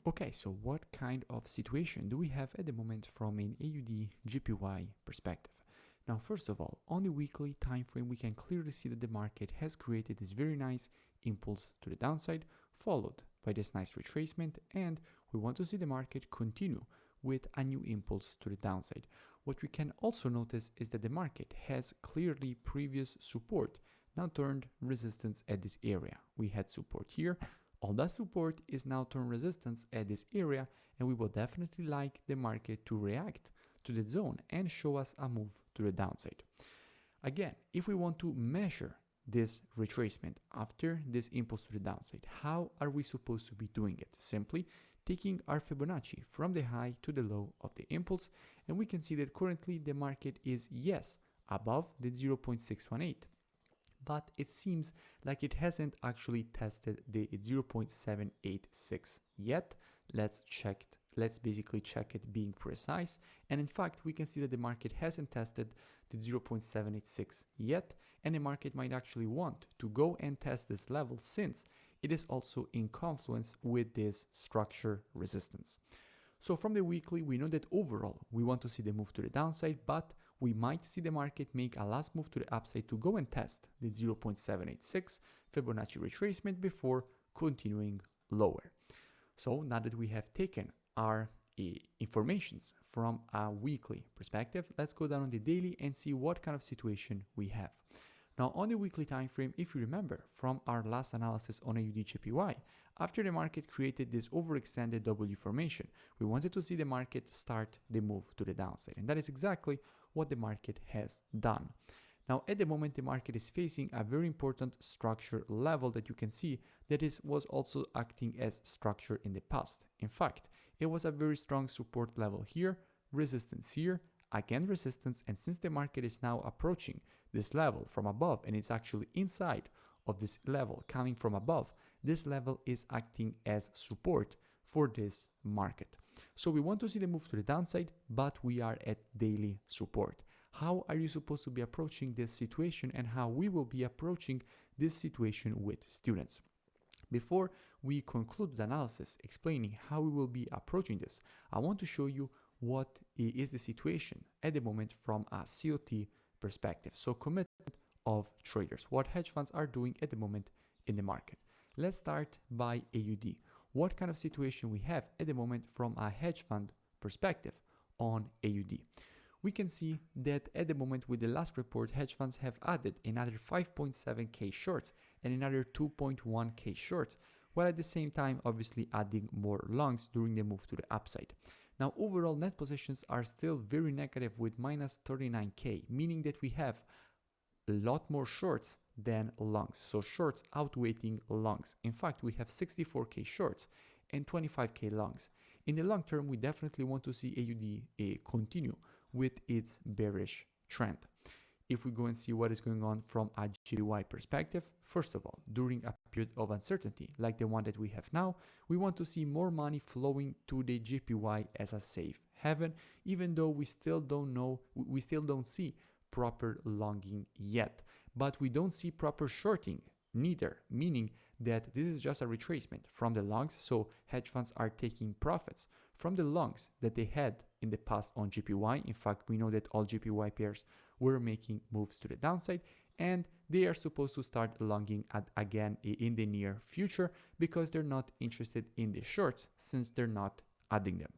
Okay, so what kind of situation do we have at the moment from an AUD JPY perspective? Now, first of all, on the weekly time frame, we can clearly see that the market has created this very nice impulse to the downside, followed by this nice retracement, and we want to see the market continue with a new impulse to the downside. What we can also notice is that the market has clearly previous support now turned resistance at this area. We had support here. All that support is now turned resistance at this area, and we will definitely like the market to react to the zone and show us a move to the downside. Again, if we want to measure this retracement after this impulse to the downside, how are we supposed to be doing it? Simply taking our Fibonacci from the high to the low of the impulse, and we can see that currently the market is, yes, above the 0.618, but it seems like it hasn't actually tested the 0.786 yet. Let's basically check it being precise. And in fact, we can see that the market hasn't tested the 0.786 yet, and the market might actually want to go and test this level since it is also in confluence with this structure resistance. So from the weekly, we know that overall we want to see the move to the downside, but we might see the market make a last move to the upside to go and test the 0.786 Fibonacci retracement before continuing lower. So now that we have taken our informations from a weekly perspective, let's go down on the daily and see what kind of situation we have. Now on the weekly time frame, if you remember from our last analysis on AUD JPY, after the market created this overextended W formation, we wanted to see the market start the move to the downside, and that is exactly what the market has done. Now at the moment the market is facing a very important structure level that you can see that was also acting as structure in the past. In fact, it was a very strong support level here, resistance here, again resistance, and since the market is now approaching this level from above and it's actually inside of this level coming from above, this level is acting as support for this market. So we want to see the move to the downside, but we are at daily support. How are you supposed to be approaching this situation, and how we will be approaching this situation with students? Before we conclude the analysis explaining how we will be approaching this, I want to show you what is the situation at the moment from a COT perspective. So commitment of traders, what hedge funds are doing at the moment in the market. Let's start by AUD. What kind of situation we have at the moment from a hedge fund perspective on AUD? We can see that at the moment with the last report, hedge funds have added another 5.7k shorts and another 2.1k shorts, while at the same time obviously adding more longs during the move to the upside. Now overall net positions are still very negative with minus 39k, meaning that we have a lot more shorts than longs. So shorts outweighing longs. In fact, we have 64k shorts and 25k longs. In the long term, we definitely want to see AUD continue with its bearish trend. If we go and see what is going on from a JPY perspective, first of all, during a period of uncertainty like the one that we have now, we want to see more money flowing to the JPY as a safe haven, even though we still don't see proper longing yet, but we don't see proper shorting neither, meaning that this is just a retracement from the longs, so hedge funds are taking profits from the longs that they had in the past on JPY. In fact, we know that all JPY pairs were making moves to the downside, and they are supposed to start longing again in the near future because they're not interested in the shorts since they're not adding them.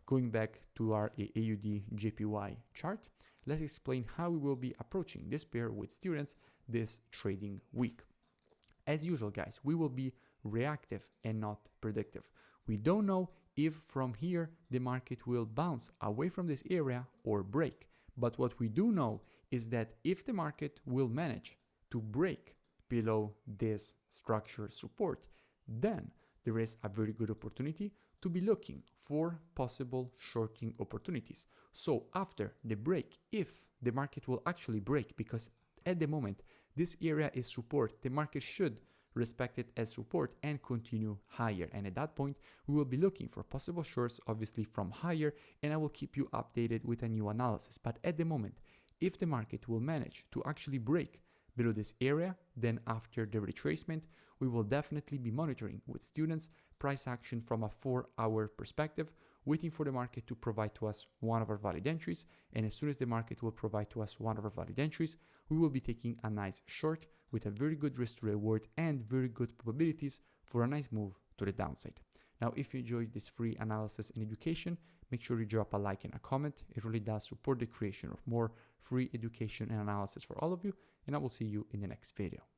Going back to our AUD JPY chart, let's explain how we will be approaching this pair with students this trading week. As usual, guys, we will be reactive and not predictive. We don't know if from here the market will bounce away from this area or break. But what we do know is that if the market will manage to break below this structure support, then there is a very good opportunity to be looking for possible shorting opportunities. So after the break, if the market will actually break, because at the moment this area is support, the market should respect it as support and continue higher, and at that point we will be looking for possible shorts obviously from higher, and I will keep you updated with a new analysis. But at the moment, if the market will manage to actually break below this area, then after the retracement we will definitely be monitoring with students price action from a 4-hour perspective, waiting for the market to provide to us one of our valid entries. And as soon as the market will provide to us one of our valid entries, we will be taking a nice short with a very good risk to reward and very good probabilities for a nice move to the downside. Now, if you enjoyed this free analysis and education, make sure you drop a like and a comment. It really does support the creation of more free education and analysis for all of you. And I will see you in the next video.